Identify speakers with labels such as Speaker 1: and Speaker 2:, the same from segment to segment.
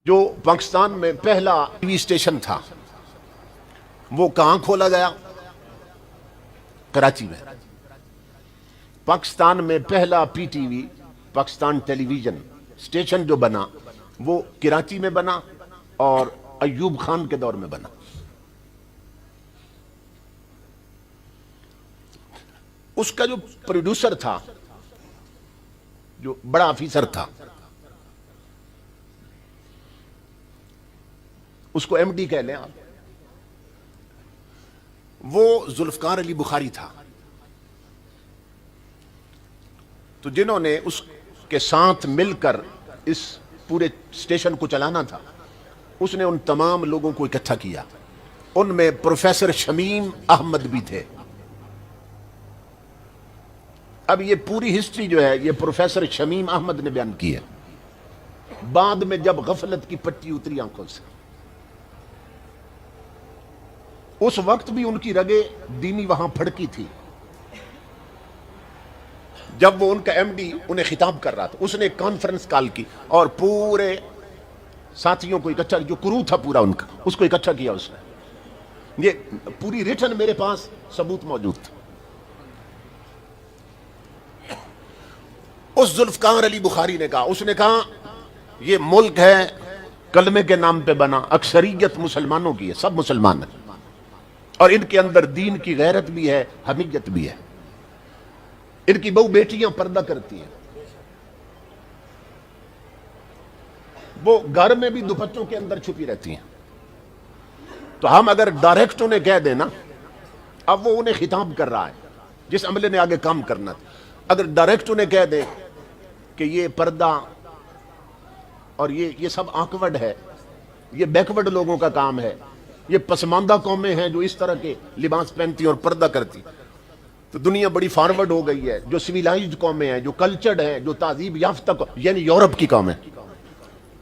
Speaker 1: جو پاکستان میں پہلا ٹی وی اسٹیشن تھا وہ کہاں کھولا گیا؟ کراچی میں۔ پاکستان میں پہلا پی ٹی وی پاکستان ٹیلی ویژن اسٹیشن جو بنا وہ کراچی میں بنا اور ایوب خان کے دور میں بنا۔ اس کا جو پروڈیوسر تھا، جو بڑا آفیسر تھا، اس کو ایم ڈی کہہ لیں آپ، وہ ذوالفقار علی بخاری تھا۔ تو جنہوں نے اس کے ساتھ مل کر اس پورے اسٹیشن کو چلانا تھا، اس نے ان تمام لوگوں کو اکٹھا کیا۔ ان میں پروفیسر شمیم احمد بھی تھے۔ اب یہ پوری ہسٹری جو ہے یہ پروفیسر شمیم احمد نے بیان کی ہے، بعد میں جب غفلت کی پٹی اتری آنکھوں سے۔ اس وقت بھی ان کی رگے دینی وہاں پھڑکی تھی۔ جب وہ ان کا ایم ڈی انہیں خطاب کر رہا تھا، اس نے ایک کانفرنس کال کی اور پورے ساتھیوں کو اکٹھا، جو کرو تھا پورا ان کا، اس کو اکٹھا کیا اس نے۔ یہ پوری ریٹن میرے پاس ثبوت موجود تھا۔ اس ذوالفقار علی بخاری نے کہا، اس نے کہا یہ ملک ہے کلمے کے نام پہ بنا، اکثریت مسلمانوں کی ہے، سب مسلمان ہیں، اور ان کے اندر دین کی غیرت بھی ہے، حمیت بھی ہے۔ ان کی بہو بیٹیاں پردہ کرتی ہیں، وہ گھر میں بھی دوپٹوں کے اندر چھپی رہتی ہیں۔ تو ہم اگر ڈائریکٹ انہیں کہہ دینا، اب وہ انہیں خطاب کر رہا ہے جس عملے نے آگے کام کرنا تھا، اگر ڈائریکٹ انہیں کہہ دیں کہ یہ پردہ اور یہ سب آکورڈ ہے، یہ بیکورڈ لوگوں کا کام ہے، یہ پسماندہ قومیں ہیں جو اس طرح کے لباس پہنتی اور پردہ کرتی، تو دنیا بڑی فارورڈ ہو گئی ہے، جو سویلائزڈ قومیں ہیں، جو کلچرڈ ہیں، جو تہذیب یافتہ یعنی یورپ کی قومیں،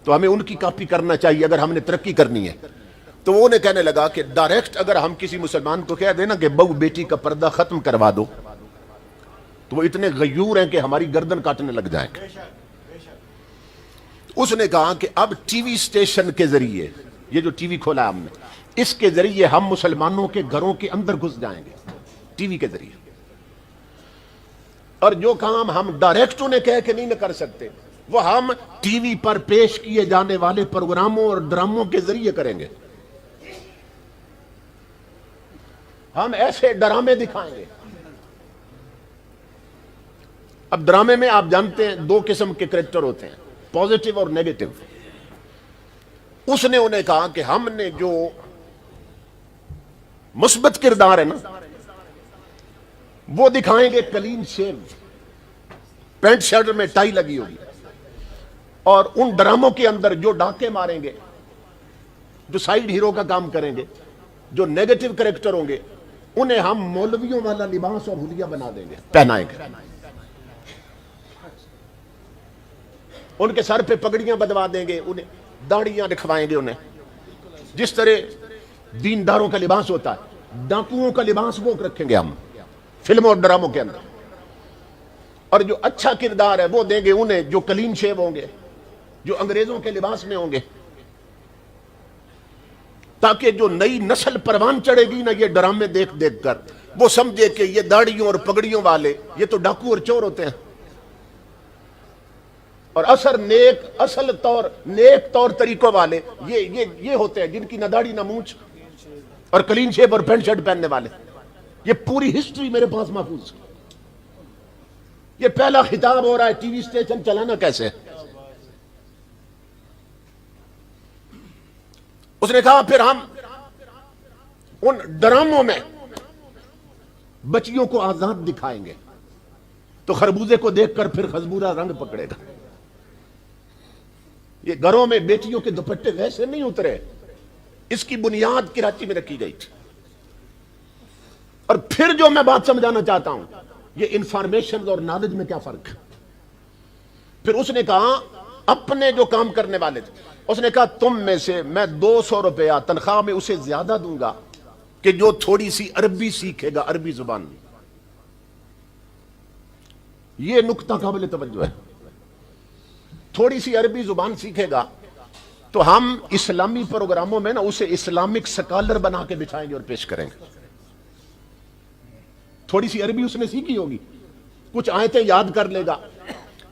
Speaker 1: تو ہمیں ان کی کاپی کرنا چاہیے اگر ہم نے ترقی کرنی ہے۔ تو وہ انہیں کہنے لگا کہ ڈائریکٹ اگر ہم کسی مسلمان کو کہہ دینا کہ بہو بیٹی کا پردہ ختم کروا دو، تو وہ اتنے غیور ہیں کہ ہماری گردن کاٹنے لگ جائیں گے۔ اس نے کہا کہ اب ٹی وی اسٹیشن کے ذریعے، یہ جو ٹی وی کھولا ہم نے، اس کے ذریعے ہم مسلمانوں کے گھروں کے اندر گھس جائیں گے، ٹی وی کے ذریعے۔ اور جو کام ہم ڈائریکٹ انہیں کہہ کے نہیں کر سکتے، وہ ہم ٹی وی پر پیش کیے جانے والے پروگراموں اور ڈراموں کے ذریعے کریں گے۔ ہم ایسے ڈرامے دکھائیں گے۔ اب ڈرامے میں آپ جانتے ہیں دو قسم کے کریکٹر ہوتے ہیں، پازیٹیو اور نیگیٹو۔ اس نے انہیں کہا کہ ہم نے جو مثبت کردار ہے نا، وہ دکھائیں گے کلین شیو، پینٹ شرٹ میں ٹائی لگی ہوگی، اور ان ڈراموں کے اندر جو ڈاکے ماریں گے، جو سائیڈ ہیرو کا کام کریں گے، جو نیگیٹو کریکٹر ہوں گے، انہیں ہم مولویوں والا لباس اور حلیہ بنا دیں گے، پہنائیں گے، ان کے سر پہ پگڑیاں بدوا دیں گے، انہیں داڑیاں رکھوائیں گے، انہیں جس طرح دینداروں کا لباس ہوتا ہے، ڈاکوؤں کا لباس وہ رکھیں گے ہم فلموں اور ڈراموں کے اندر۔ اور جو اچھا کردار ہے وہ دیں گے انہیں جو کلین شیو ہوں گے، جو انگریزوں کے لباس میں ہوں گے، تاکہ جو نئی نسل پروان چڑھے گی نا یہ ڈرامے دیکھ دیکھ کر، وہ سمجھے کہ یہ داڑیوں اور پگڑیوں والے یہ تو ڈاکو اور چور ہوتے ہیں، اور نیک طور طریقوں والے یہ ہوتے ہیں جن کی نہ داڑھی نہ مونچھ اور کلین شیپ اور پینٹ شرٹ پہننے والے۔ یہ پوری ہسٹری میرے پاس محفوظ ہے۔ یہ پہلا خطاب ہو رہا ہے ٹی وی اسٹیشن چلانا کیسے ہے۔ اس نے کہا پھر ہم ان ڈراموں میں بچیوں کو آزاد دکھائیں گے تو خربوزے کو دیکھ کر پھر خزبورہ رنگ پکڑے گا۔ یہ گھروں میں بیٹیوں کے دوپٹے ویسے نہیں اترے، اس کی بنیاد کراچی میں رکھی گئی تھی۔ اور پھر جو میں بات سمجھانا چاہتا ہوں، یہ انفارمیشن اور نالج میں کیا فرق ہے۔ پھر اس نے کہا اپنے جو کام کرنے والے تھے، اس نے کہا تم میں سے میں 200 روپیہ تنخواہ میں اسے زیادہ دوں گا کہ جو تھوڑی سی عربی سیکھے گا، عربی زبان۔ یہ نکتہ قابل توجہ ہے۔ تھوڑی سی عربی زبان سیکھے گا تو ہم اسلامی پروگراموں میں نا اسے اسلامک سکالر بنا کے بٹھائیں گے اور پیش کریں گے. تھوڑی سی عربی اس نے سیکھی ہوگی, کچھ آیتیں یاد کر لے گا,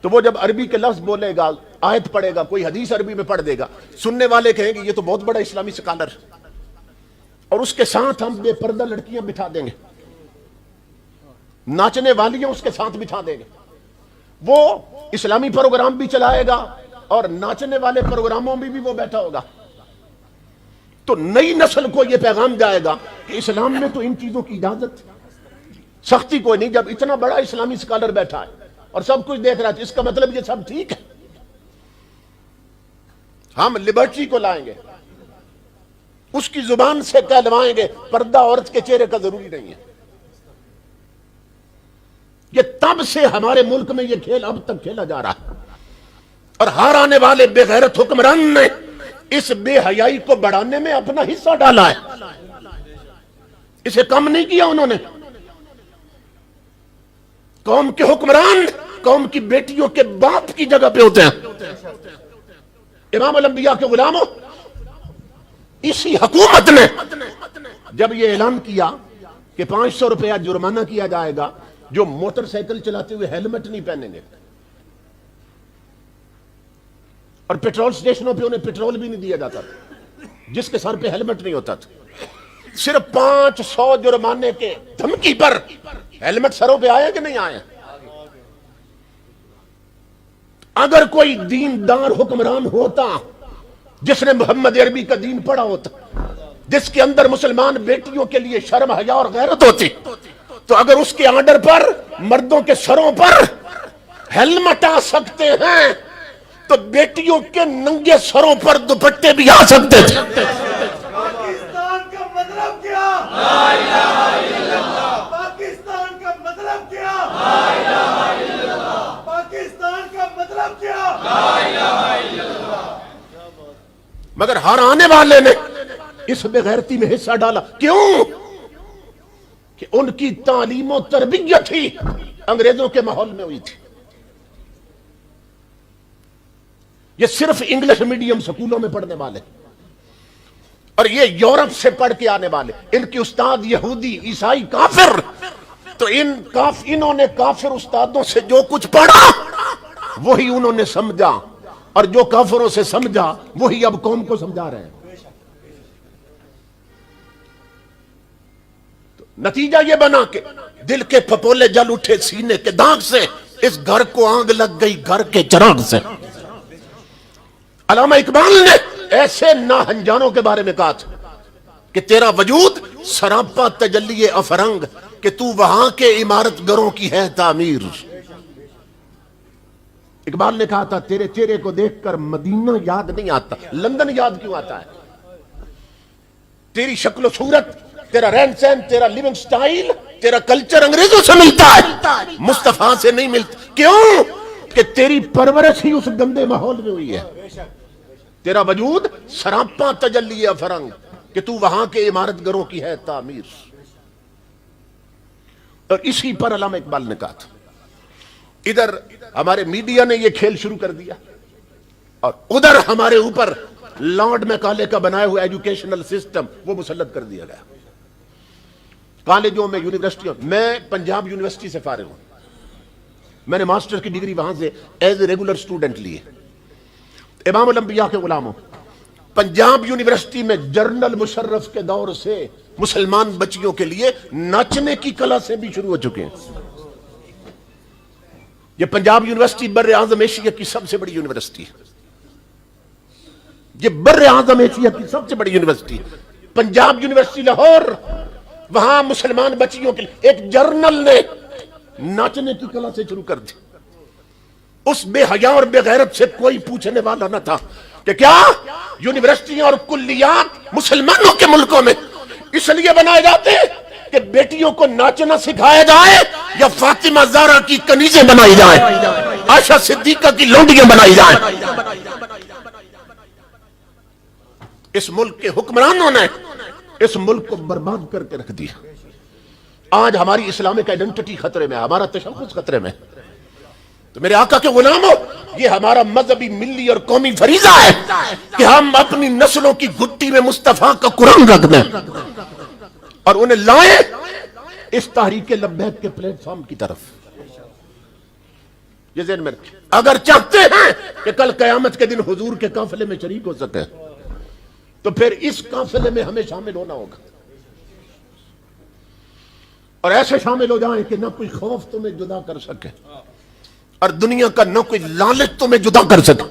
Speaker 1: تو وہ جب عربی کے لفظ بولے گا, آیت پڑھے گا, کوئی حدیث عربی میں پڑھ دے گا, سننے والے کہیں گے یہ تو بہت بڑا اسلامی سکالر. اور اس کے ساتھ ہم بے پردہ لڑکیاں بٹھا دیں گے, ناچنے والیاں اس کے ساتھ بٹھا دیں گے. وہ اسلامی پروگرام بھی چلائے گا اور ناچنے والے پروگراموں میں بھی وہ بیٹھا ہوگا. تو نئی نسل کو یہ پیغام جائے گا کہ اسلام میں تو ان چیزوں کی اجازت, سختی کوئی نہیں. جب اتنا بڑا اسلامی سکالر بیٹھا ہے اور سب کچھ دیکھ رہا ہے, اس کا مطلب یہ سب ٹھیک ہے. ہم لبرٹی کو لائیں گے, اس کی زبان سے کہلوائیں گے پردہ عورت کے چہرے کا ضروری نہیں ہے. یہ تب سے ہمارے ملک میں یہ کھیل اب تک کھیلا جا رہا ہے, اور ہار آنے والے بے غیرت حکمران نے اس بے حیائی کو بڑھانے میں اپنا حصہ ڈالا ہے. اسے کم نہیں کیا انہوں نے. قوم کے حکمران قوم کی بیٹیوں کے باپ کی جگہ پہ ہوتے ہیں. امام الانبیاء کے غلاموں, اسی حکومت نے جب یہ اعلان کیا کہ 500 روپیہ جرمانہ کیا جائے گا جو موٹر سائیکل چلاتے ہوئے ہیلمٹ نہیں پہنیں گے, اور پیٹرول سٹیشنوں پہ انہیں پیٹرول بھی نہیں دیا جاتا تھا جس کے سر پہ ہیلمٹ نہیں ہوتا تھا, صرف 500 جرمانے کے دھمکی پر ہیلمٹ سروں پہ آیا کہ نہیں آیا. اگر کوئی دیندار حکمران ہوتا جس نے محمد عربی کا دین پڑھا ہوتا, جس کے اندر مسلمان بیٹیوں کے لیے شرم حیا اور غیرت ہوتی, تو اگر اس کے آرڈر پر مردوں کے سروں پر ہیلمٹ آ سکتے ہیں تو بیٹیوں کے ننگے سروں پر دوپٹے بھی آ سکتے تھے.
Speaker 2: پاکستان کا مطلب کیا؟ لا الہ الا اللہ. پاکستان کا مطلب کیا؟ لا الہ الا اللہ. پاکستان کا مطلب کیا؟ لا الہ الا اللہ.
Speaker 1: مگر ہر آنے والے نے اس بے غیرتی میں حصہ ڈالا. کیوں؟ کہ ان کی تعلیم و تربیت ہی انگریزوں کے ماحول میں ہوئی تھی. یہ صرف انگلش میڈیم سکولوں میں پڑھنے والے, اور یہ یورپ سے پڑھ کے آنے والے, ان کی استاد یہودی عیسائی کافر. تو انہوں نے کافر استادوں سے جو کچھ پڑھا وہی انہوں نے سمجھا, اور جو کافروں سے سمجھا وہی اب قوم کو سمجھا رہے ہیں. نتیجہ یہ بنا کہ دل کے پھپولے جل اٹھے سینے کے داغ سے, اس گھر کو آگ لگ گئی گھر کے چراغ سے. علامہ اقبال نے ایسے ناہنجانوں کے بارے میں کہا تھا کہ تیرا وجود سراپا تجلی افرنگ, کہ تو وہاں کے عمارت گروں کی ہے تعمیر. اقبال نے کہا تھا تیرے چہرے کو دیکھ کر مدینہ یاد نہیں آتا, لندن یاد کیوں آتا ہے؟ تیری شکل و صورت, تیرا رہن سہن, تیرا لیونگ سٹائل, تیرا کلچر انگریزوں سے ملتا ہے, مصطفیٰ سے نہیں ملتا. کیوں؟ کہ تیری پرورش ہی اس گندے ماحول میں ہوئی ہے. تیرا وجود سراپا تجلی افرنگ, کہ تو وہاں کے عمارت گروں کی ہے تعمیر. اور اسی پر علامہ اقبال نے کہا تھا. ادھر ہمارے میڈیا نے یہ کھیل شروع کر دیا, اور ادھر ہمارے اوپر لارڈ میکالے کا بنایا ہوا ایجوکیشنل سسٹم وہ مسلط کر دیا گیا. کالجوں میں, یونیورسٹیوں, میں پنجاب یونیورسٹی سے فارغ ہوں, میں نے ماسٹر کی ڈگری وہاں سے ایز اے ریگولر اسٹوڈنٹ لی ہے. امام الانبیاء کے غلاموں, پنجاب یونیورسٹی میں جنرل مشرف کے دور سے مسلمان بچیوں کے لیے ناچنے کی کلا سے بھی شروع ہو چکے ہیں. یہ پنجاب یونیورسٹی بر اعظم ایشیا کی سب سے بڑی یونیورسٹی ہے. یہ بر اعظم ایشیا کی سب سے بڑی یونیورسٹی پنجاب یونیورسٹی لاہور. وہاں مسلمان بچیوں کے لیے ایک جرنل نے ناچنے کی کلا سے شروع کر دی. اس بے حیا اور بے غیرت سے کوئی پوچھنے والا نہ تھا کہ کیا یونیورسٹیاں اور کلیات مسلمانوں کے ملکوں میں اس لیے بنائے جاتے ہیں کہ بیٹیوں کو ناچنا سکھایا جائے, یا فاطمہ زہرا کی کنیزیں بنائی جائیں, عائشہ صدیقہ کی لونڈیاں بنائی جائیں. اس ملک کے حکمرانوں نے اس ملک کو برباد کر کے رکھ دیا. آج ہماری اسلامک آئیڈینٹی خطرے میں, ہمارا تشخص خطرے میں. تو میرے آقا کے غلاموں, یہ ہمارا مذہبی ملی اور قومی فریضہ ہے کہ ہم اپنی نسلوں کی گھٹی میں مصطفیٰ کا قرآن رکھ دیں اور انہیں لائیں اس تحریک لبیک کے پلیٹ فارم کی طرف. یہ ذہن میں رکھیں. اگر چاہتے ہیں کہ کل قیامت کے دن حضور کے قافلے میں شریک ہو سکے تو پھر اس قافلے میں ہمیں شامل ہونا ہوگا اور ایسے شامل ہو جائیں کہ نہ کوئی خوف تمہیں جدا کر سکے اور دنیا کا نہ کوئی لالچ تمہیں جدا کر سکے.